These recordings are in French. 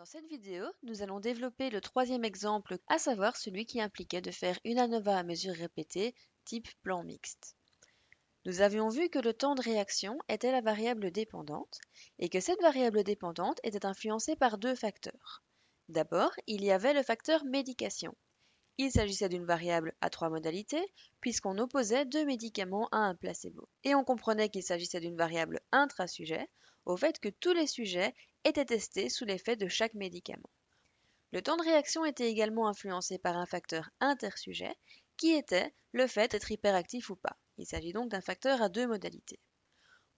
Dans cette vidéo, nous allons développer le troisième exemple, à savoir celui qui impliquait de faire une ANOVA à mesure répétée, type plan mixte. Nous avions vu que le temps de réaction était la variable dépendante et que cette variable dépendante était influencée par deux facteurs. D'abord, il y avait le facteur médication. Il s'agissait d'une variable à trois modalités, puisqu'on opposait deux médicaments à un placebo. Et on comprenait qu'il s'agissait d'une variable intrasujet, au fait que tous les sujets étaient testés sous l'effet de chaque médicament. Le temps de réaction était également influencé par un facteur intersujet, qui était le fait d'être hyperactif ou pas. Il s'agit donc d'un facteur à deux modalités.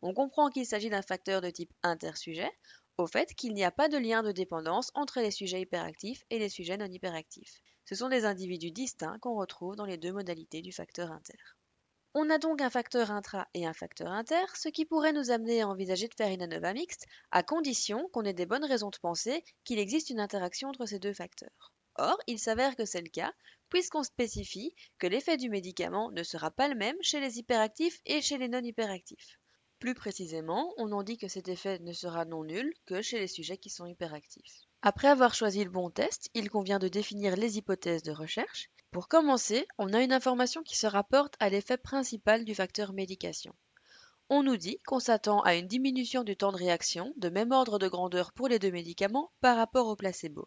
On comprend qu'il s'agit d'un facteur de type intersujet, au fait qu'il n'y a pas de lien de dépendance entre les sujets hyperactifs et les sujets non hyperactifs. Ce sont des individus distincts qu'on retrouve dans les deux modalités du facteur inter. On a donc un facteur intra et un facteur inter, ce qui pourrait nous amener à envisager de faire une ANOVA mixte, à condition qu'on ait des bonnes raisons de penser qu'il existe une interaction entre ces deux facteurs. Or, il s'avère que c'est le cas, puisqu'on spécifie que l'effet du médicament ne sera pas le même chez les hyperactifs et chez les non hyperactifs. Plus précisément, on en dit que cet effet ne sera non nul que chez les sujets qui sont hyperactifs. Après avoir choisi le bon test, il convient de définir les hypothèses de recherche. Pour commencer, on a une information qui se rapporte à l'effet principal du facteur médication. On nous dit qu'on s'attend à une diminution du temps de réaction de même ordre de grandeur pour les deux médicaments par rapport au placebo.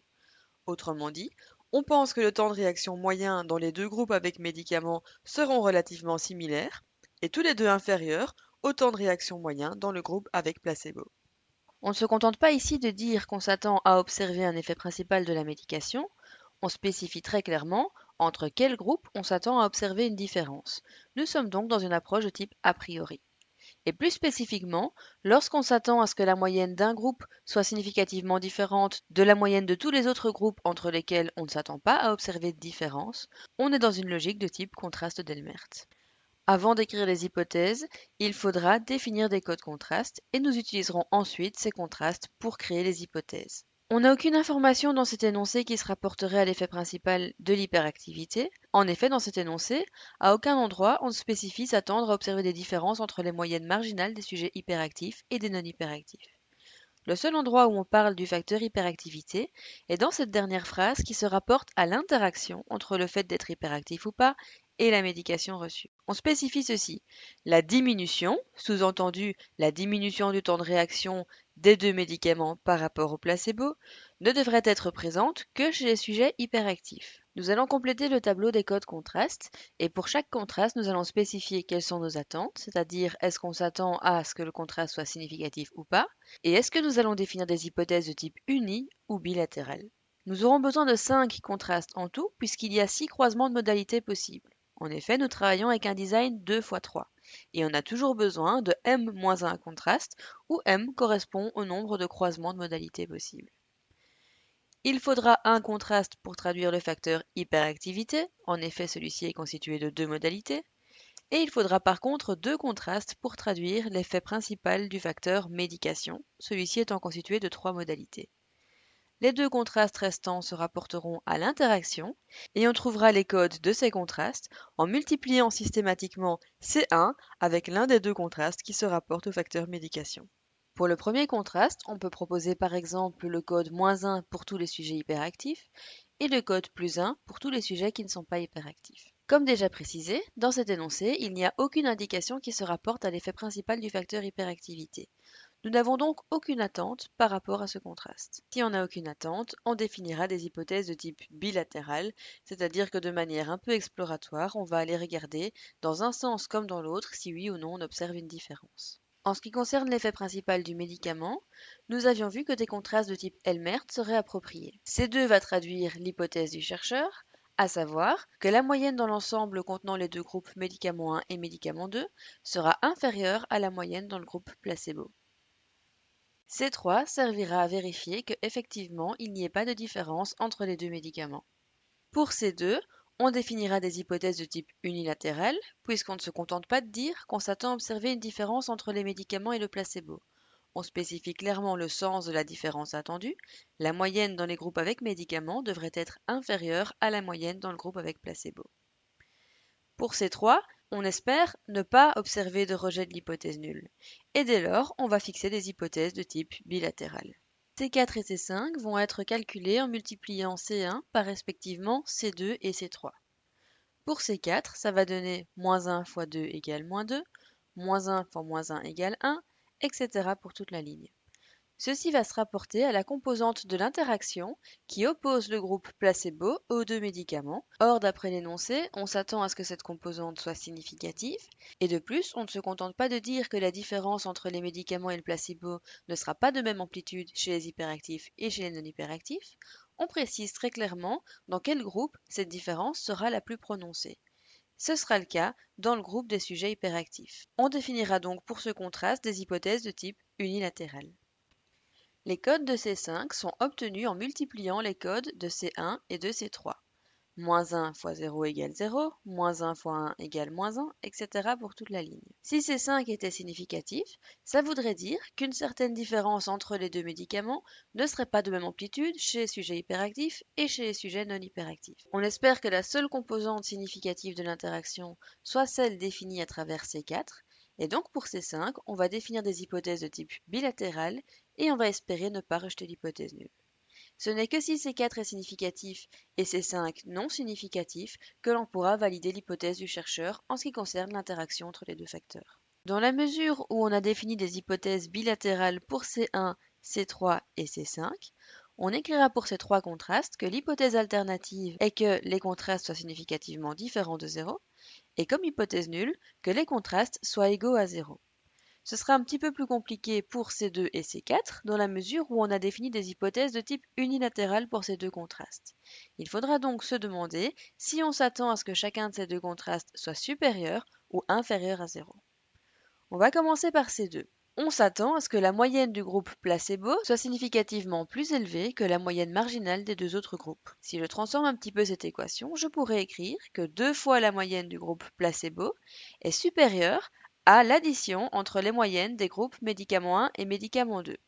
Autrement dit, on pense que le temps de réaction moyen dans les deux groupes avec médicaments seront relativement similaires, et tous les deux inférieurs au temps de réaction moyen dans le groupe avec placebo. On ne se contente pas ici de dire qu'on s'attend à observer un effet principal de la médication, on spécifie très clairement entre quels groupes on s'attend à observer une différence. Nous sommes donc dans une approche de type a priori. Et plus spécifiquement, lorsqu'on s'attend à ce que la moyenne d'un groupe soit significativement différente de la moyenne de tous les autres groupes entre lesquels on ne s'attend pas à observer de différence, on est dans une logique de type contraste d'Helmert. Avant d'écrire les hypothèses, il faudra définir des codes contrastes et nous utiliserons ensuite ces contrastes pour créer les hypothèses. On n'a aucune information dans cet énoncé qui se rapporterait à l'effet principal de l'hyperactivité. En effet, dans cet énoncé, à aucun endroit on ne spécifie s'attendre à observer des différences entre les moyennes marginales des sujets hyperactifs et des non hyperactifs. Le seul endroit où on parle du facteur hyperactivité est dans cette dernière phrase qui se rapporte à l'interaction entre le fait d'être hyperactif ou pas et la médication reçue. On spécifie ceci: la diminution, sous-entendu la diminution du temps de réaction des deux médicaments par rapport au placebo, ne devrait être présente que chez les sujets hyperactifs. Nous allons compléter le tableau des codes contrastes et pour chaque contraste, nous allons spécifier quelles sont nos attentes, c'est-à-dire est-ce qu'on s'attend à ce que le contraste soit significatif ou pas, et est-ce que nous allons définir des hypothèses de type uni ou bilatéral. Nous aurons besoin de 5 contrastes en tout puisqu'il y a 6 croisements de modalités possibles. En effet, nous travaillons avec un design 2 x 3 et on a toujours besoin de m-1 contraste où m correspond au nombre de croisements de modalités possibles. Il faudra un contraste pour traduire le facteur hyperactivité, en effet celui-ci est constitué de deux modalités, et il faudra par contre deux contrastes pour traduire l'effet principal du facteur médication, celui-ci étant constitué de trois modalités. Les deux contrastes restants se rapporteront à l'interaction et on trouvera les codes de ces contrastes en multipliant systématiquement C1 avec l'un des deux contrastes qui se rapporte au facteur médication. Pour le premier contraste, on peut proposer par exemple le code -1 pour tous les sujets hyperactifs et le code +1 pour tous les sujets qui ne sont pas hyperactifs. Comme déjà précisé, dans cet énoncé, il n'y a aucune indication qui se rapporte à l'effet principal du facteur hyperactivité. Nous n'avons donc aucune attente par rapport à ce contraste. Si on n'a aucune attente, on définira des hypothèses de type bilatéral, c'est-à-dire que de manière un peu exploratoire, on va aller regarder dans un sens comme dans l'autre si oui ou non on observe une différence. En ce qui concerne l'effet principal du médicament, nous avions vu que des contrastes de type Helmert seraient appropriés. C2 va traduire l'hypothèse du chercheur, à savoir que la moyenne dans l'ensemble contenant les deux groupes médicament 1 et médicament 2 sera inférieure à la moyenne dans le groupe placebo. C3 servira à vérifier que effectivement il n'y ait pas de différence entre les deux médicaments. Pour C2, on définira des hypothèses de type unilatéral, puisqu'on ne se contente pas de dire qu'on s'attend à observer une différence entre les médicaments et le placebo. On spécifie clairement le sens de la différence attendue. La moyenne dans les groupes avec médicaments devrait être inférieure à la moyenne dans le groupe avec placebo. Pour C3, on espère ne pas observer de rejet de l'hypothèse nulle. Et dès lors, on va fixer des hypothèses de type bilatéral. C4 et C5 vont être calculés en multipliant C1 par respectivement C2 et C3. Pour C4, ça va donner moins 1 fois 2 égale moins 2, moins 1 fois moins 1 égale 1, etc. pour toute la ligne. Ceci va se rapporter à la composante de l'interaction qui oppose le groupe placebo aux deux médicaments. Or, d'après l'énoncé, on s'attend à ce que cette composante soit significative, et de plus, on ne se contente pas de dire que la différence entre les médicaments et le placebo ne sera pas de même amplitude chez les hyperactifs et chez les non-hyperactifs, on précise très clairement dans quel groupe cette différence sera la plus prononcée. Ce sera le cas dans le groupe des sujets hyperactifs. On définira donc pour ce contraste des hypothèses de type unilatéral. Les codes de C5 sont obtenus en multipliant les codes de C1 et de C3. Moins 1 fois 0 égale 0, moins 1 fois 1 égale moins 1, etc. pour toute la ligne. Si C5 était significatif, ça voudrait dire qu'une certaine différence entre les deux médicaments ne serait pas de même amplitude chez les sujets hyperactifs et chez les sujets non hyperactifs. On espère que la seule composante significative de l'interaction soit celle définie à travers C4, et donc pour C5, on va définir des hypothèses de type bilatéral et on va espérer ne pas rejeter l'hypothèse nulle. Ce n'est que si C4 est significatif et C5 non significatif que l'on pourra valider l'hypothèse du chercheur en ce qui concerne l'interaction entre les deux facteurs. Dans la mesure où on a défini des hypothèses bilatérales pour C1, C3 et C5, on écrira pour ces trois contrastes que l'hypothèse alternative est que les contrastes soient significativement différents de 0 et comme hypothèse nulle que les contrastes soient égaux à 0. Ce sera un petit peu plus compliqué pour C2 et C4 dans la mesure où on a défini des hypothèses de type unilatéral pour ces deux contrastes. Il faudra donc se demander si on s'attend à ce que chacun de ces deux contrastes soit supérieur ou inférieur à 0. On va commencer par C2. On s'attend à ce que la moyenne du groupe placebo soit significativement plus élevée que la moyenne marginale des deux autres groupes. Si je transforme un petit peu cette équation, je pourrais écrire que 2 fois la moyenne du groupe placebo est supérieure à l'addition entre les moyennes des groupes médicament 1 et médicament 2.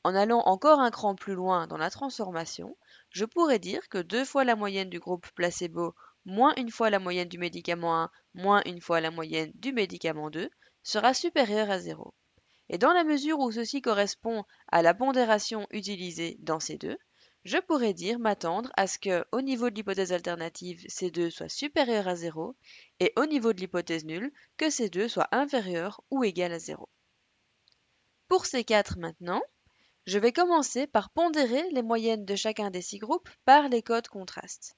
En allant encore un cran plus loin dans la transformation, je pourrais dire que 2 fois la moyenne du groupe placebo moins une fois la moyenne du médicament 1 moins une fois la moyenne du médicament 2 sera supérieure à 0. Et dans la mesure où ceci correspond à la pondération utilisée dans ces deux, je pourrais dire m'attendre à ce que, au niveau de l'hypothèse alternative, ces deux soient supérieurs à 0 et au niveau de l'hypothèse nulle, que ces deux soient inférieurs ou égal à 0. Pour ces quatre maintenant, je vais commencer par pondérer les moyennes de chacun des 6 groupes par les codes contrastes.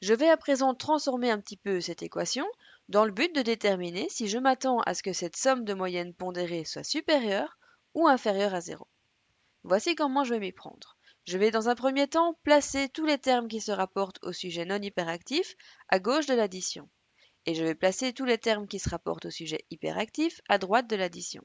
Je vais à présent transformer un petit peu cette équation dans le but de déterminer si je m'attends à ce que cette somme de moyennes pondérées soit supérieure ou inférieure à 0. Voici comment je vais m'y prendre. Je vais dans un premier temps placer tous les termes qui se rapportent au sujet non hyperactif à gauche de l'addition. Et je vais placer tous les termes qui se rapportent au sujet hyperactif à droite de l'addition.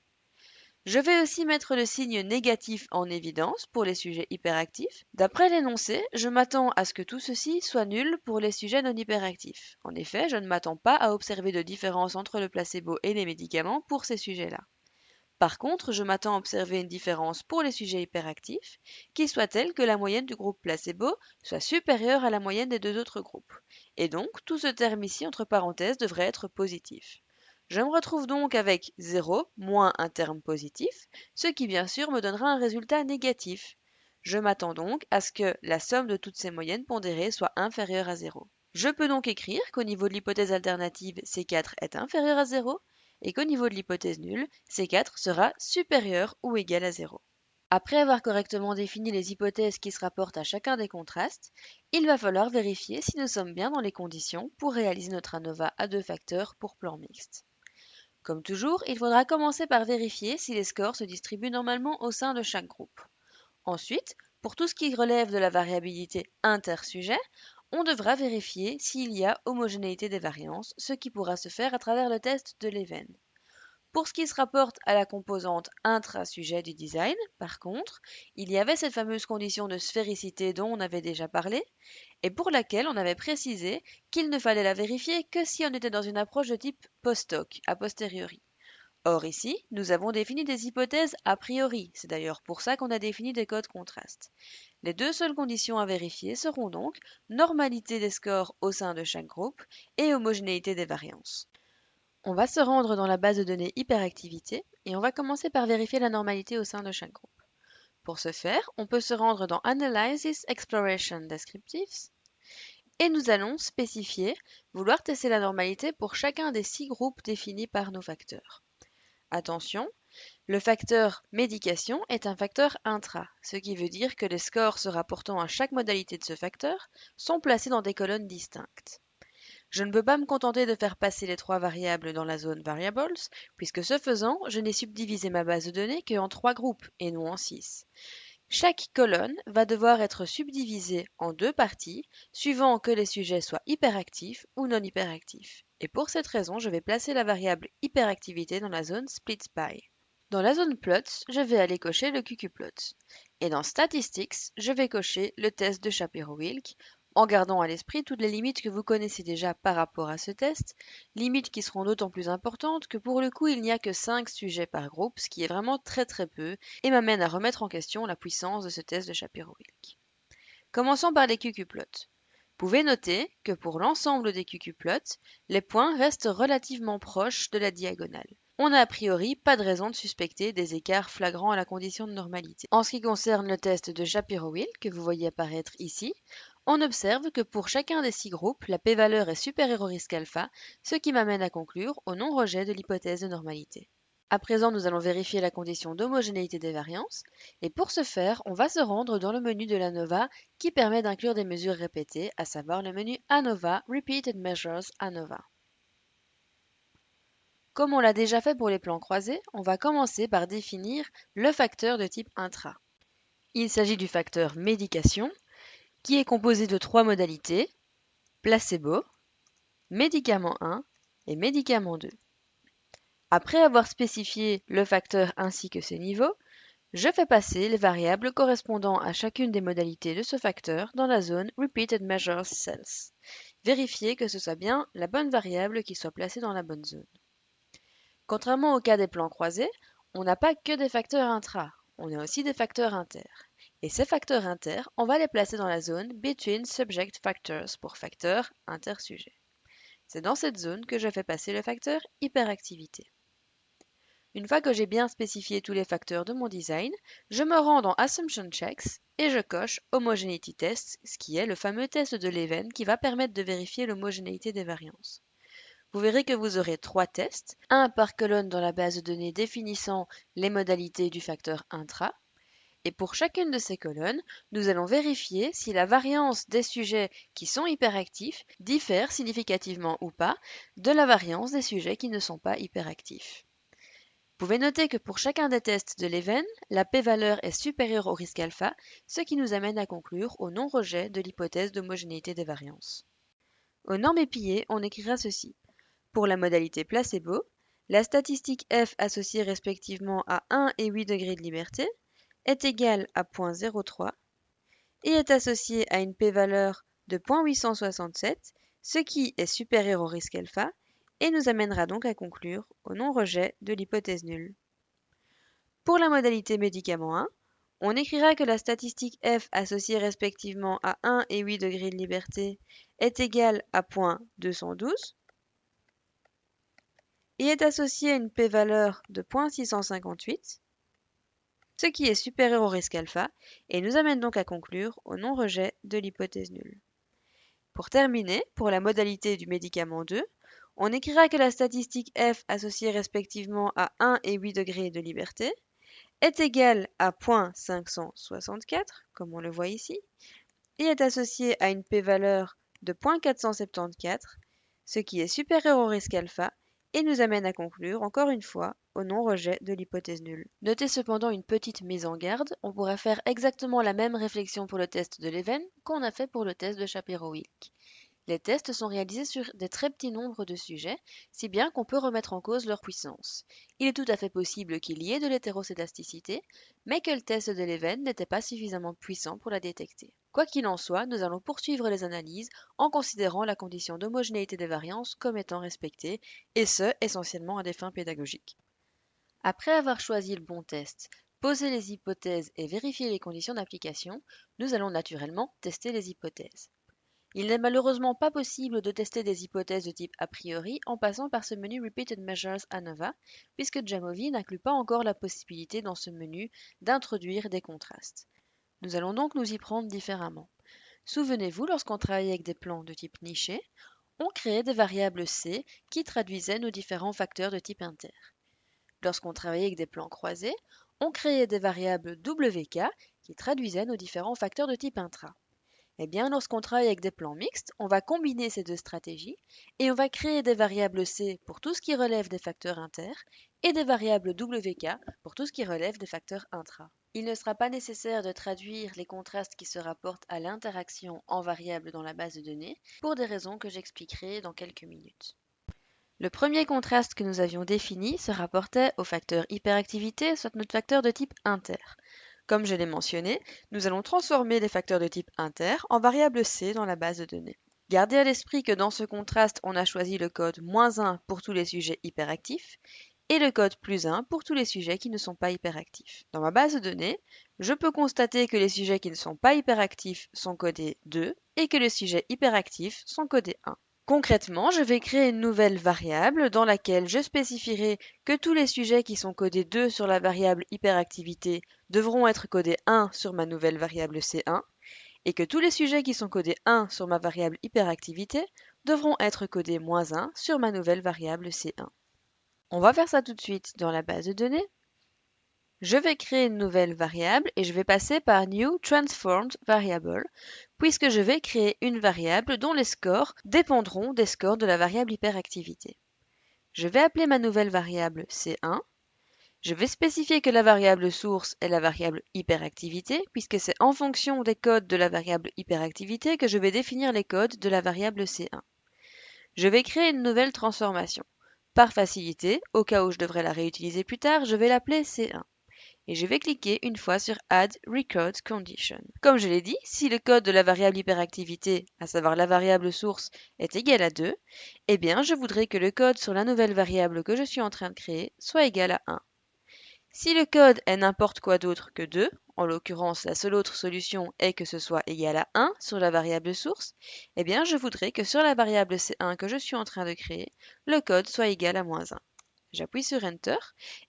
Je vais aussi mettre le signe négatif en évidence pour les sujets hyperactifs. D'après l'énoncé, je m'attends à ce que tout ceci soit nul pour les sujets non hyperactifs. En effet, je ne m'attends pas à observer de différence entre le placebo et les médicaments pour ces sujets-là. Par contre, je m'attends à observer une différence pour les sujets hyperactifs, qui soit telle que la moyenne du groupe placebo soit supérieure à la moyenne des deux autres groupes. Et donc, tout ce terme ici, entre parenthèses, devrait être positif. Je me retrouve donc avec 0 moins un terme positif, ce qui bien sûr me donnera un résultat négatif. Je m'attends donc à ce que la somme de toutes ces moyennes pondérées soit inférieure à 0. Je peux donc écrire qu'au niveau de l'hypothèse alternative, C4 est inférieur à 0 et qu'au niveau de l'hypothèse nulle, C4 sera supérieur ou égal à 0. Après avoir correctement défini les hypothèses qui se rapportent à chacun des contrastes, il va falloir vérifier si nous sommes bien dans les conditions pour réaliser notre ANOVA à deux facteurs pour plan mixte. Comme toujours, il faudra commencer par vérifier si les scores se distribuent normalement au sein de chaque groupe. Ensuite, pour tout ce qui relève de la variabilité intersujet, on devra vérifier s'il y a homogénéité des variances, ce qui pourra se faire à travers le test de Leven. Pour ce qui se rapporte à la composante intra-sujet du design, par contre, il y avait cette fameuse condition de sphéricité dont on avait déjà parlé, et pour laquelle on avait précisé qu'il ne fallait la vérifier que si on était dans une approche de type post-hoc, a posteriori. Or ici, nous avons défini des hypothèses a priori, c'est d'ailleurs pour ça qu'on a défini des codes contrastes. Les deux seules conditions à vérifier seront donc normalité des scores au sein de chaque groupe et homogénéité des variances. On va se rendre dans la base de données hyperactivité et on va commencer par vérifier la normalité au sein de chaque groupe. Pour ce faire, on peut se rendre dans Analysis Exploration Descriptives et nous allons spécifier vouloir tester la normalité pour chacun des 6 groupes définis par nos facteurs. Attention, le facteur médication est un facteur intra, ce qui veut dire que les scores se rapportant à chaque modalité de ce facteur sont placés dans des colonnes distinctes. Je ne peux pas me contenter de faire passer les 3 variables dans la zone Variables, puisque ce faisant, je n'ai subdivisé ma base de données qu'en 3 groupes et non en 6. Chaque colonne va devoir être subdivisée en 2 parties, suivant que les sujets soient hyperactifs ou non hyperactifs. Et pour cette raison, je vais placer la variable hyperactivité dans la zone SplitSpy. Dans la zone Plots, je vais aller cocher le QQplot. Et dans Statistics, je vais cocher le test de Shapiro-Wilk, en gardant à l'esprit toutes les limites que vous connaissez déjà par rapport à ce test, limites qui seront d'autant plus importantes que pour le coup il n'y a que 5 sujets par groupe, ce qui est vraiment très peu, et m'amène à remettre en question la puissance de ce test de Shapiro-Wilk. Commençons par les QQplots. Vous pouvez noter que pour l'ensemble des QQplots, les points restent relativement proches de la diagonale. On n'a a priori pas de raison de suspecter des écarts flagrants à la condition de normalité. En ce qui concerne le test de Shapiro-Wilk, que vous voyez apparaître ici, on observe que pour chacun des 6 groupes, la p-valeur est supérieure au risque alpha, ce qui m'amène à conclure au non-rejet de l'hypothèse de normalité. À présent, nous allons vérifier la condition d'homogénéité des variances, et pour ce faire, on va se rendre dans le menu de l'ANOVA qui permet d'inclure des mesures répétées, à savoir le menu ANOVA Repeated Measures ANOVA. Comme on l'a déjà fait pour les plans croisés, on va commencer par définir le facteur de type intra. Il s'agit du facteur médication, qui est composé de 3 modalités, placebo, médicament 1 et médicament 2. Après avoir spécifié le facteur ainsi que ses niveaux, je fais passer les variables correspondant à chacune des modalités de ce facteur dans la zone Repeated Measures Cells. Vérifiez que ce soit bien la bonne variable qui soit placée dans la bonne zone. Contrairement au cas des plans croisés, on n'a pas que des facteurs intra, on a aussi des facteurs inter. Et ces facteurs inter, on va les placer dans la zone Between Subject Factors pour facteur inter-sujet. C'est dans cette zone que je fais passer le facteur hyperactivité. Une fois que j'ai bien spécifié tous les facteurs de mon design, je me rends dans Assumption Checks et je coche Homogeneity Test, ce qui est le fameux test de Leven qui va permettre de vérifier l'homogénéité des variances. Vous verrez que vous aurez 3 tests, un par colonne dans la base de données définissant les modalités du facteur intra. Et pour chacune de ces colonnes, nous allons vérifier si la variance des sujets qui sont hyperactifs diffère significativement ou pas de la variance des sujets qui ne sont pas hyperactifs. Vous pouvez noter que pour chacun des tests de Leven, la p-valeur est supérieure au risque alpha, ce qui nous amène à conclure au non-rejet de l'hypothèse d'homogénéité des variances. Aux normes épiées, on écrira ceci. Pour la modalité placebo, la statistique f associée respectivement à 1 et 8 degrés de liberté est égale à 0.03 et est associée à une p-valeur de 0.867, ce qui est supérieur au risque alpha et nous amènera donc à conclure au non-rejet de l'hypothèse nulle. Pour la modalité médicament 1, on écrira que la statistique f associée respectivement à 1 et 8 degrés de liberté est égale à 0.212 et est associé à une p-valeur de 0.658, ce qui est supérieur au risque alpha, et nous amène donc à conclure au non-rejet de l'hypothèse nulle. Pour terminer, pour la modalité du médicament 2, on écrira que la statistique f associée respectivement à 1 et 8 degrés de liberté est égale à 0.564, comme on le voit ici, et est associée à une p-valeur de 0.474, ce qui est supérieur au risque alpha, et nous amène à conclure, encore une fois, au non-rejet de l'hypothèse nulle. Notez cependant une petite mise en garde, on pourrait faire exactement la même réflexion pour le test de Leven qu'on a fait pour le test de Shapiro-Wilk. Les tests sont réalisés sur des très petits nombres de sujets, si bien qu'on peut remettre en cause leur puissance. Il est tout à fait possible qu'il y ait de l'hétérocédasticité, mais que le test de Leven n'était pas suffisamment puissant pour la détecter. Quoi qu'il en soit, nous allons poursuivre les analyses en considérant la condition d'homogénéité des variances comme étant respectée, et ce, essentiellement à des fins pédagogiques. Après avoir choisi le bon test, posé les hypothèses et vérifié les conditions d'application, nous allons naturellement tester les hypothèses. Il n'est malheureusement pas possible de tester des hypothèses de type a priori en passant par ce menu Repeated Measures ANOVA, puisque Jamovi n'inclut pas encore la possibilité dans ce menu d'introduire des contrastes. Nous allons donc nous y prendre différemment. Souvenez-vous, lorsqu'on travaillait avec des plans de type niché, on créait des variables C qui traduisaient nos différents facteurs de type inter. Lorsqu'on travaillait avec des plans croisés, on créait des variables WK qui traduisaient nos différents facteurs de type intra. Eh bien, lorsqu'on travaille avec des plans mixtes, on va combiner ces deux stratégies et on va créer des variables C pour tout ce qui relève des facteurs inter et des variables WK pour tout ce qui relève des facteurs intra. Il ne sera pas nécessaire de traduire les contrastes qui se rapportent à l'interaction en variables dans la base de données pour des raisons que j'expliquerai dans quelques minutes. Le premier contraste que nous avions défini se rapportait au facteur hyperactivité, soit notre facteur de type inter. Comme je l'ai mentionné, nous allons transformer les facteurs de type inter en variable C dans la base de données. Gardez à l'esprit que dans ce contraste, on a choisi le code -1 pour tous les sujets hyperactifs et le code +1 pour tous les sujets qui ne sont pas hyperactifs. Dans ma base de données, je peux constater que les sujets qui ne sont pas hyperactifs sont codés 2 et que les sujets hyperactifs sont codés 1. Concrètement, je vais créer une nouvelle variable dans laquelle je spécifierai que tous les sujets qui sont codés 2 sur la variable hyperactivité devront être codés 1 sur ma nouvelle variable C1 et que tous les sujets qui sont codés 1 sur ma variable hyperactivité devront être codés -1 sur ma nouvelle variable C1. On va faire ça tout de suite dans la base de données. Je vais créer une nouvelle variable et je vais passer par New Transformed Variable puisque je vais créer une variable dont les scores dépendront des scores de la variable hyperactivité. Je vais appeler ma nouvelle variable C1. Je vais spécifier que la variable source est la variable hyperactivité puisque c'est en fonction des codes de la variable hyperactivité que je vais définir les codes de la variable C1. Je vais créer une nouvelle transformation. Par facilité, au cas où je devrais la réutiliser plus tard, je vais l'appeler C1. Et je vais cliquer une fois sur Add Record Condition. Comme je l'ai dit, si le code de la variable hyperactivité, à savoir la variable source, est égal à 2, eh bien je voudrais que le code sur la nouvelle variable que je suis en train de créer soit égal à 1. Si le code est n'importe quoi d'autre que 2, en l'occurrence la seule autre solution est que ce soit égal à 1 sur la variable source, eh bien je voudrais que sur la variable C1 que je suis en train de créer, le code soit égal à -1. J'appuie sur Enter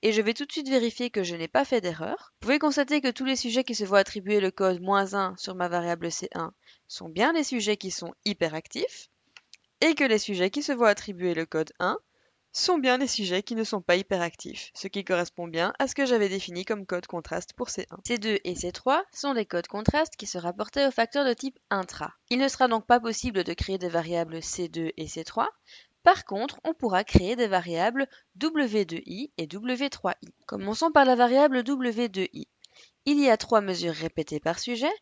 et je vais tout de suite vérifier que je n'ai pas fait d'erreur. Vous pouvez constater que tous les sujets qui se voient attribuer le code -1 sur ma variable C1 sont bien les sujets qui sont hyperactifs et que les sujets qui se voient attribuer le code 1 sont bien les sujets qui ne sont pas hyperactifs, ce qui correspond bien à ce que j'avais défini comme code contraste pour C1. C2 et C3 sont des codes contrastes qui se rapportaient aux facteurs de type intra. Il ne sera donc pas possible de créer des variables C2 et C3. Par contre, on pourra créer des variables W2i et W3i. Commençons par la variable W2i. Il y a 3 mesures répétées par sujet,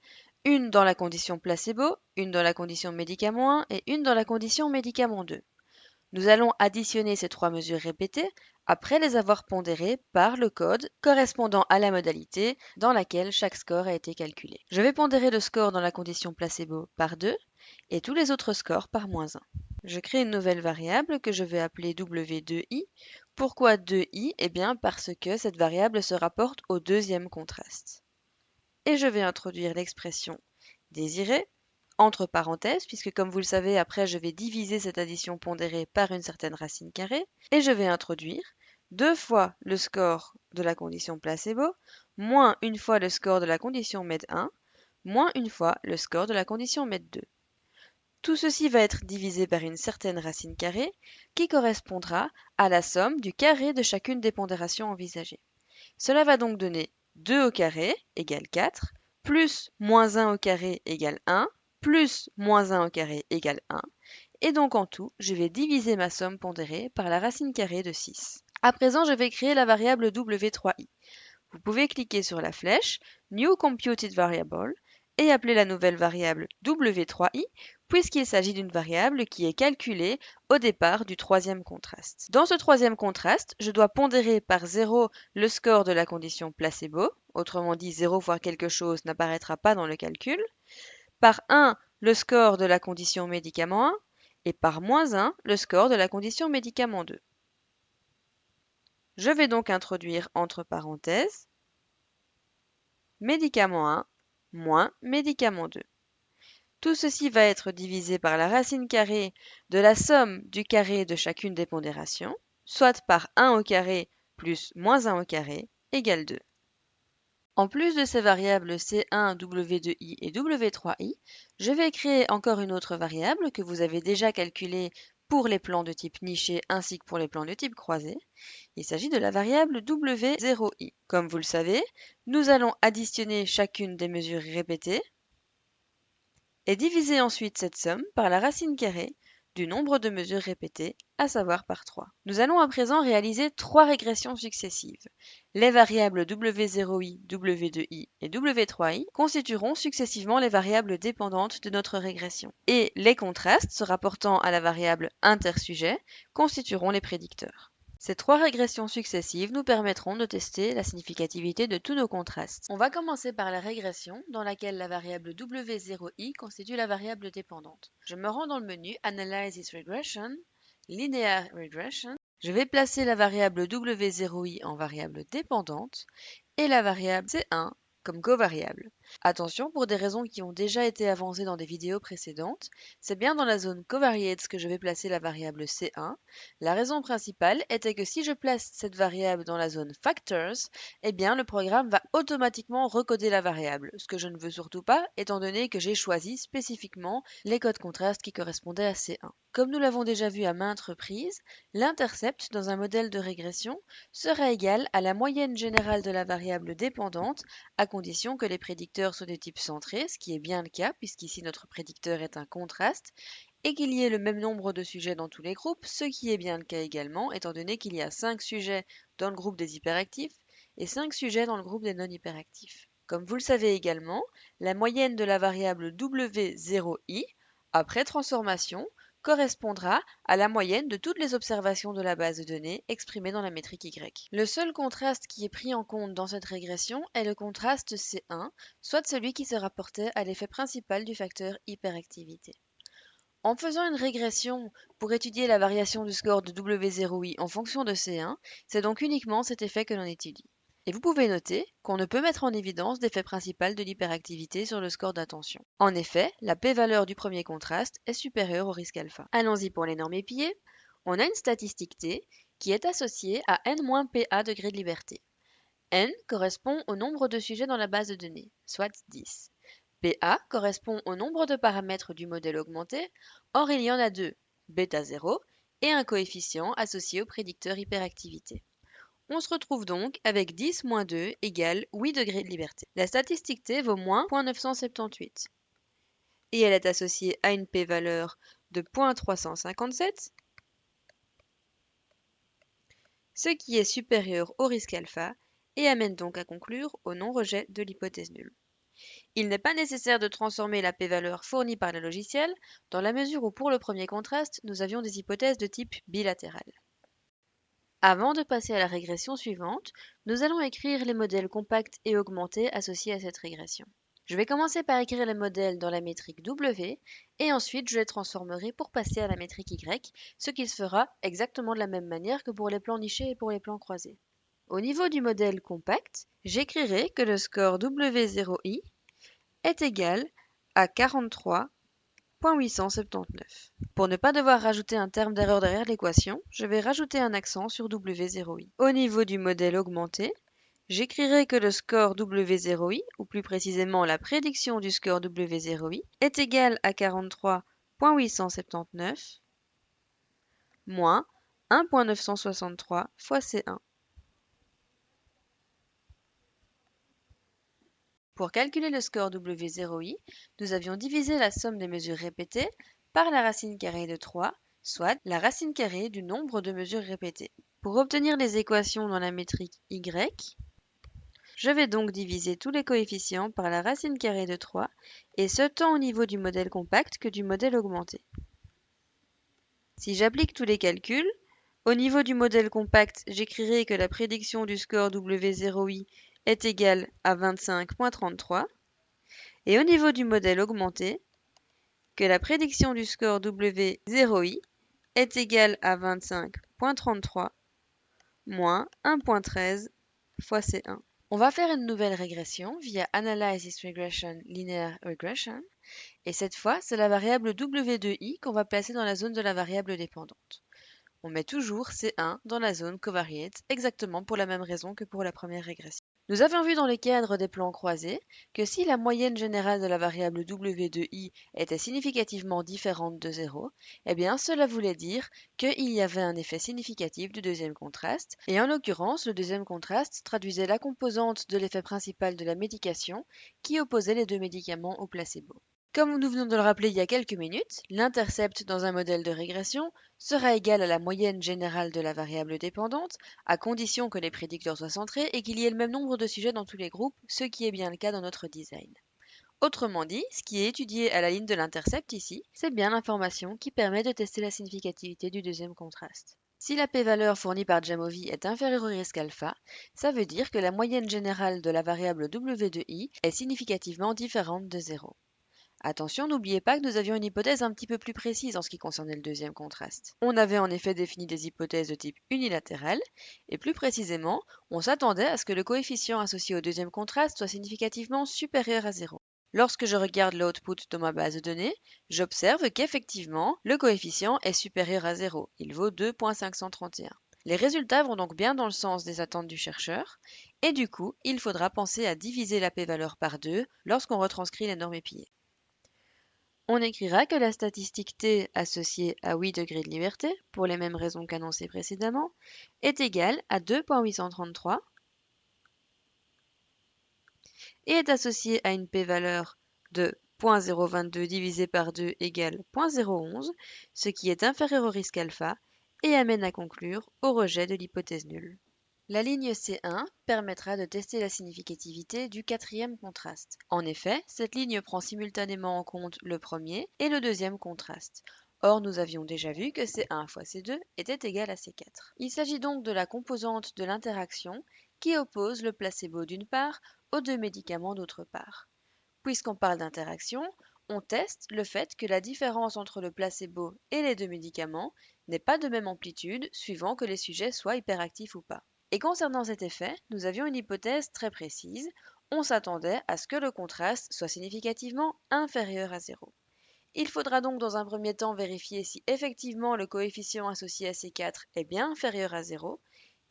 une dans la condition placebo, une dans la condition médicament 1 et une dans la condition médicament 2. Nous allons additionner ces 3 mesures répétées après les avoir pondérées par le code correspondant à la modalité dans laquelle chaque score a été calculé. Je vais pondérer le score dans la condition placebo par 2 et tous les autres scores par -1. Je crée une nouvelle variable que je vais appeler W2i. Pourquoi 2i? Eh bien parce que cette variable se rapporte au deuxième contraste. Et je vais introduire l'expression désirée, entre parenthèses, puisque comme vous le savez, après je vais diviser cette addition pondérée par une certaine racine carrée, et je vais introduire 2 fois le score de la condition placebo, moins une fois le score de la condition med1, moins une fois le score de la condition med2. Tout ceci va être divisé par une certaine racine carrée qui correspondra à la somme du carré de chacune des pondérations envisagées. Cela va donc donner 2 au carré égale 4, plus -1 au carré égale 1, plus -1 au carré égale 1, et donc en tout, je vais diviser ma somme pondérée par la racine carrée de 6. À présent, je vais créer la variable W3i. Vous pouvez cliquer sur la flèche New Computed Variable et appeler la nouvelle variable W3i puisqu'il s'agit d'une variable qui est calculée au départ du troisième contraste. Dans ce troisième contraste, je dois pondérer par 0 le score de la condition placebo, autrement dit 0 fois quelque chose n'apparaîtra pas dans le calcul, par 1 le score de la condition médicament 1 et par -1 le score de la condition médicament 2. Je vais donc introduire entre parenthèses médicament 1 moins médicament 2. Tout ceci va être divisé par la racine carrée de la somme du carré de chacune des pondérations, soit par 1 au carré plus moins 1 au carré égale 2. En plus de ces variables C1, W2i et W3i, je vais créer encore une autre variable que vous avez déjà calculée pour les plans de type niché ainsi que pour les plans de type croisé. Il s'agit de la variable W0i. Comme vous le savez, nous allons additionner chacune des mesures répétées et diviser ensuite cette somme par la racine carrée du nombre de mesures répétées, à savoir par 3. Nous allons à présent réaliser 3 régressions successives. Les variables W0i, W2i et W3i constitueront successivement les variables dépendantes de notre régression. Et les contrastes se rapportant à la variable intersujet constitueront les prédicteurs. Ces 3 régressions successives nous permettront de tester la significativité de tous nos contrastes. On va commencer par la régression dans laquelle la variable W0i constitue la variable dépendante. Je me rends dans le menu Analysis Regression, Linear Regression. Je vais placer la variable W0i en variable dépendante et la variable C1 comme covariable. Attention, pour des raisons qui ont déjà été avancées dans des vidéos précédentes, c'est bien dans la zone covariates que je vais placer la variable C1. La raison principale était que si je place cette variable dans la zone factors, eh bien le programme va automatiquement recoder la variable, ce que je ne veux surtout pas étant donné que j'ai choisi spécifiquement les codes contrastes qui correspondaient à C1. Comme nous l'avons déjà vu à maintes reprises, l'intercept dans un modèle de régression sera égal à la moyenne générale de la variable dépendante à condition que les prédicteurs soient de type centré, ce qui est bien le cas puisqu'ici notre prédicteur est un contraste, et qu'il y ait le même nombre de sujets dans tous les groupes, ce qui est bien le cas également étant donné qu'il y a 5 sujets dans le groupe des hyperactifs et 5 sujets dans le groupe des non-hyperactifs. Comme vous le savez également, la moyenne de la variable W0i, après transformation, correspondra à la moyenne de toutes les observations de la base de données exprimées dans la métrique Y. Le seul contraste qui est pris en compte dans cette régression est le contraste C1, soit celui qui se rapportait à l'effet principal du facteur hyperactivité. En faisant une régression pour étudier la variation du score de W0i en fonction de C1, c'est donc uniquement cet effet que l'on étudie. Et vous pouvez noter qu'on ne peut mettre en évidence d'effet principal de l'hyperactivité sur le score d'attention. En effet, la p-valeur du premier contraste est supérieure au risque alpha. Allons-y pour les normes épiées. On a une statistique t qui est associée à n-pa degrés de liberté. N correspond au nombre de sujets dans la base de données, soit 10. PA correspond au nombre de paramètres du modèle augmenté, or il y en a deux, bêta 0 et un coefficient associé au prédicteur hyperactivité. On se retrouve donc avec 10 moins 2 égale 8 degrés de liberté. La statistique t vaut moins 0.978 et elle est associée à une p-valeur de 0.357, ce qui est supérieur au risque alpha et amène donc à conclure au non-rejet de l'hypothèse nulle. Il n'est pas nécessaire de transformer la p-valeur fournie par le logiciel dans la mesure où pour le premier contraste, nous avions des hypothèses de type bilatéral. Avant de passer à la régression suivante, nous allons écrire les modèles compacts et augmentés associés à cette régression. Je vais commencer par écrire les modèles dans la métrique W et ensuite je les transformerai pour passer à la métrique Y, ce qui se fera exactement de la même manière que pour les plans nichés et pour les plans croisés. Au niveau du modèle compact, j'écrirai que le score W0i est égal à 43.879. Pour ne pas devoir rajouter un terme d'erreur derrière l'équation, je vais rajouter un accent sur W0i. Au niveau du modèle augmenté, j'écrirai que le score W0i, ou plus précisément la prédiction du score W0i, est égal à 43.879 moins 1.963 fois C1. Pour calculer le score W0i, nous avions divisé la somme des mesures répétées par la racine carrée de 3, soit la racine carrée du nombre de mesures répétées. Pour obtenir les équations dans la métrique Y, je vais donc diviser tous les coefficients par la racine carrée de 3, et ce tant au niveau du modèle compact que du modèle augmenté. Si j'applique tous les calculs, au niveau du modèle compact, j'écrirai que la prédiction du score W0i est égale à 25.33, et au niveau du modèle augmenté, que la prédiction du score W0i est égale à 25.33 moins 1.13 fois C1. On va faire une nouvelle régression via Analysis Regression, Linear Regression. Et cette fois, c'est la variable w de i qu'on va placer dans la zone de la variable dépendante. On met toujours C1 dans la zone covariate, exactement pour la même raison que pour la première régression. Nous avions vu dans le cadre des plans croisés que si la moyenne générale de la variable w de i était significativement différente de 0, eh bien cela voulait dire qu'il y avait un effet significatif du deuxième contraste, et en l'occurrence le deuxième contraste traduisait la composante de l'effet principal de la médication qui opposait les deux médicaments au placebo. Comme nous venons de le rappeler il y a quelques minutes, l'intercept dans un modèle de régression sera égal à la moyenne générale de la variable dépendante, à condition que les prédicteurs soient centrés et qu'il y ait le même nombre de sujets dans tous les groupes, ce qui est bien le cas dans notre design. Autrement dit, ce qui est étudié à la ligne de l'intercept ici, c'est bien l'information qui permet de tester la significativité du deuxième contraste. Si la p-valeur fournie par Jamovi est inférieure au risque alpha, ça veut dire que la moyenne générale de la variable w de i est significativement différente de 0. Attention, n'oubliez pas que nous avions une hypothèse un petit peu plus précise en ce qui concernait le deuxième contraste. On avait en effet défini des hypothèses de type unilatéral, et plus précisément, on s'attendait à ce que le coefficient associé au deuxième contraste soit significativement supérieur à 0. Lorsque je regarde l'output de ma base de données, j'observe qu'effectivement, le coefficient est supérieur à 0. Il vaut 2.531. Les résultats vont donc bien dans le sens des attentes du chercheur, et du coup, il faudra penser à diviser la p-valeur par 2 lorsqu'on retranscrit les normes épiées. On écrira que la statistique t associée à 8 degrés de liberté, pour les mêmes raisons qu'annoncées précédemment, est égale à 2.833 et est associée à une p-valeur de 0.022 divisé par 2 égale 0.011, ce qui est inférieur au risque alpha et amène à conclure au rejet de l'hypothèse nulle. La ligne C1 permettra de tester la significativité du quatrième contraste. En effet, cette ligne prend simultanément en compte le premier et le deuxième contraste. Or, nous avions déjà vu que C1 fois C2 était égal à C4. Il s'agit donc de la composante de l'interaction qui oppose le placebo d'une part aux deux médicaments d'autre part. Puisqu'on parle d'interaction, on teste le fait que la différence entre le placebo et les deux médicaments n'est pas de même amplitude suivant que les sujets soient hyperactifs ou pas. Et concernant cet effet, nous avions une hypothèse très précise. On s'attendait à ce que le contraste soit significativement inférieur à 0. Il faudra donc dans un premier temps vérifier si effectivement le coefficient associé à C4 est bien inférieur à 0,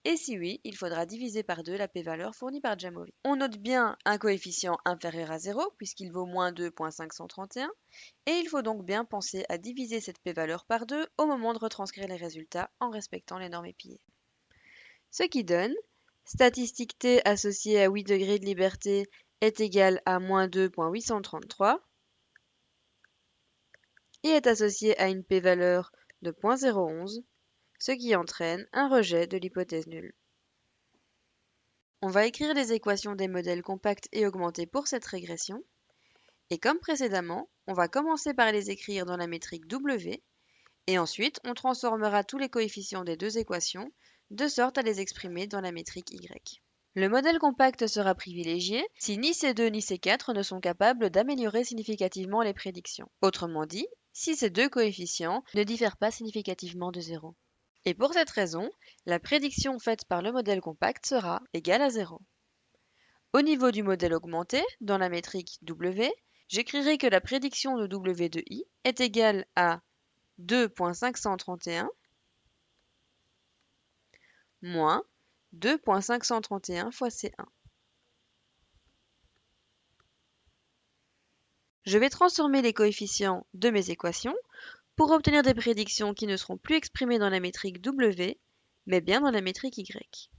et si oui, il faudra diviser par 2 la p-valeur fournie par Jamovi. On note bien un coefficient inférieur à 0 puisqu'il vaut moins 2.531, et il faut donc bien penser à diviser cette p-valeur par 2 au moment de retranscrire les résultats en respectant les normes épiées. Ce qui donne statistique t associée à 8 degrés de liberté est égale à moins 2.833 et est associée à une p-valeur de 0.011, ce qui entraîne un rejet de l'hypothèse nulle. On va écrire les équations des modèles compacts et augmentés pour cette régression, et comme précédemment, on va commencer par les écrire dans la métrique W, et ensuite on transformera tous les coefficients des deux équations de sorte à les exprimer dans la métrique Y. Le modèle compact sera privilégié si ni C2 ni C4 ne sont capables d'améliorer significativement les prédictions. Autrement dit, si ces deux coefficients ne diffèrent pas significativement de 0. Et pour cette raison, la prédiction faite par le modèle compact sera égale à 0. Au niveau du modèle augmenté, dans la métrique W, j'écrirai que la prédiction de W de I est égale à 2.531 moins 2.531 fois C1. Je vais transformer les coefficients de mes équations pour obtenir des prédictions qui ne seront plus exprimées dans la métrique W, mais bien dans la métrique Y.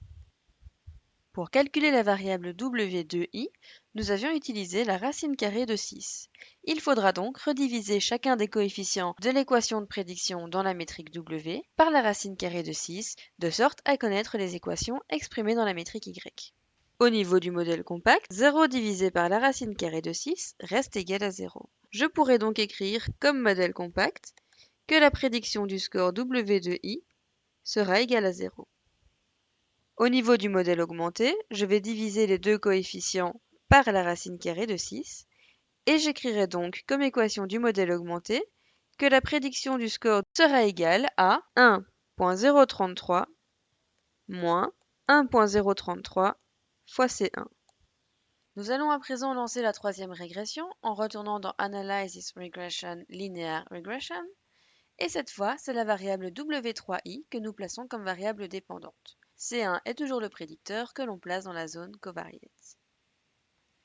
Pour calculer la variable W de I, nous avions utilisé la racine carrée de 6. Il faudra donc rediviser chacun des coefficients de l'équation de prédiction dans la métrique W par la racine carrée de 6, de sorte à connaître les équations exprimées dans la métrique Y. Au niveau du modèle compact, 0 divisé par la racine carrée de 6 reste égal à 0. Je pourrais donc écrire comme modèle compact que la prédiction du score W de I sera égale à 0. Au niveau du modèle augmenté, je vais diviser les deux coefficients par la racine carrée de 6 et j'écrirai donc comme équation du modèle augmenté que la prédiction du score sera égale à 1.033 moins 1.033 fois C1. Nous allons à présent lancer la troisième régression en retournant dans Analysis Regression Linear Regression. Et cette fois, c'est la variable W3i que nous plaçons comme variable dépendante. C1 est toujours le prédicteur que l'on place dans la zone covariate.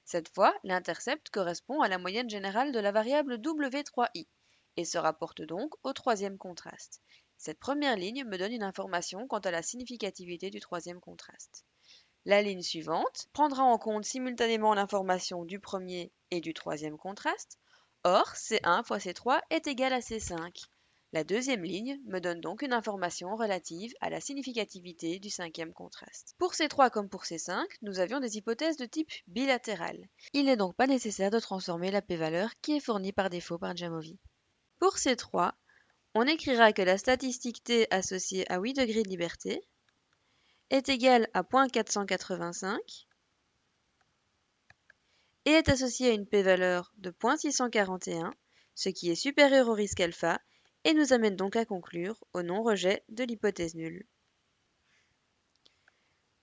Cette fois, l'intercept correspond à la moyenne générale de la variable W3i et se rapporte donc au troisième contraste. Cette première ligne me donne une information quant à la significativité du troisième contraste. La ligne suivante prendra en compte simultanément l'information du premier et du troisième contraste. Or, C1 fois C3 est égal à C5. La deuxième ligne me donne donc une information relative à la significativité du cinquième contraste. Pour C3 comme pour C5, nous avions des hypothèses de type bilatéral. Il n'est donc pas nécessaire de transformer la p-valeur qui est fournie par défaut par Jamovi. Pour C3, on écrira que la statistique t associée à 8 degrés de liberté est égale à 0.485 et est associée à une p-valeur de 0.641, ce qui est supérieur au risque alpha, et nous amène donc à conclure au non-rejet de l'hypothèse nulle.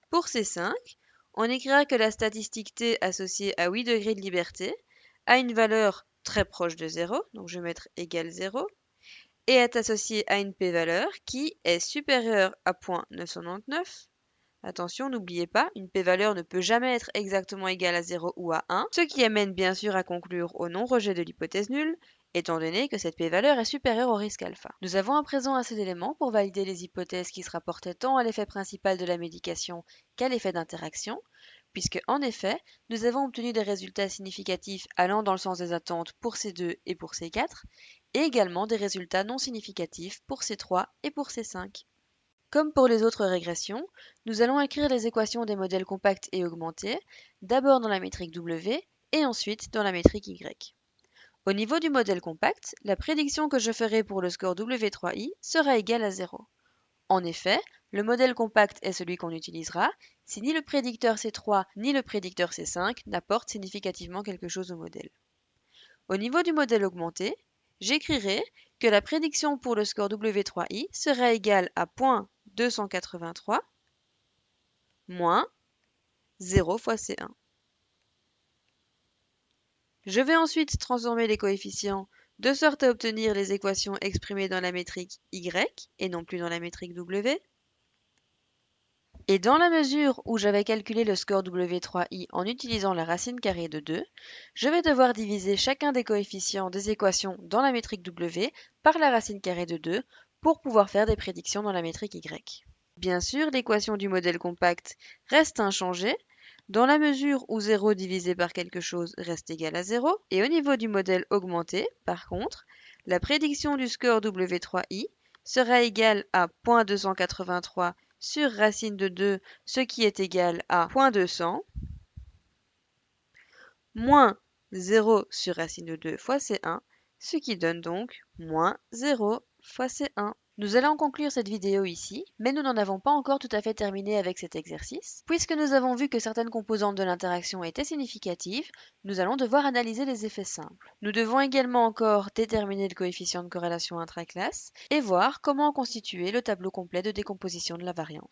Pour C5, on écrira que la statistique t associée à 8 degrés de liberté a une valeur très proche de 0, donc je vais mettre égale 0, et est associée à une p-valeur qui est supérieure à 0.999. Attention, n'oubliez pas, une p-valeur ne peut jamais être exactement égale à 0 ou à 1, ce qui amène bien sûr à conclure au non-rejet de l'hypothèse nulle, étant donné que cette p-valeur est supérieure au risque alpha. Nous avons à présent assez d'éléments pour valider les hypothèses qui se rapportaient tant à l'effet principal de la médication qu'à l'effet d'interaction, puisque en effet, nous avons obtenu des résultats significatifs allant dans le sens des attentes pour C2 et pour C4, et également des résultats non significatifs pour C3 et pour C5. Comme pour les autres régressions, nous allons écrire les équations des modèles compacts et augmentés, d'abord dans la métrique W et ensuite dans la métrique Y. Au niveau du modèle compact, la prédiction que je ferai pour le score W3i sera égale à 0. En effet, le modèle compact est celui qu'on utilisera si ni le prédicteur C3 ni le prédicteur C5 n'apportent significativement quelque chose au modèle. Au niveau du modèle augmenté, j'écrirai que la prédiction pour le score W3i sera égale à 0.283 moins 0 fois C1. Je vais ensuite transformer les coefficients de sorte à obtenir les équations exprimées dans la métrique Y et non plus dans la métrique W. Et dans la mesure où j'avais calculé le score W3i en utilisant la racine carrée de 2, je vais devoir diviser chacun des coefficients des équations dans la métrique W par la racine carrée de 2 pour pouvoir faire des prédictions dans la métrique Y. Bien sûr, l'équation du modèle compact reste inchangée, dans la mesure où 0 divisé par quelque chose reste égal à 0, et au niveau du modèle augmenté, par contre, la prédiction du score W3i sera égale à 0.283 sur racine de 2, ce qui est égal à 0.200, moins 0 sur racine de 2 fois C1, ce qui donne donc moins 0 fois C1. Nous allons conclure cette vidéo ici, mais nous n'en avons pas encore tout à fait terminé avec cet exercice. Puisque nous avons vu que certaines composantes de l'interaction étaient significatives, nous allons devoir analyser les effets simples. Nous devons également encore déterminer le coefficient de corrélation intraclasse et voir comment constituer le tableau complet de décomposition de la variance.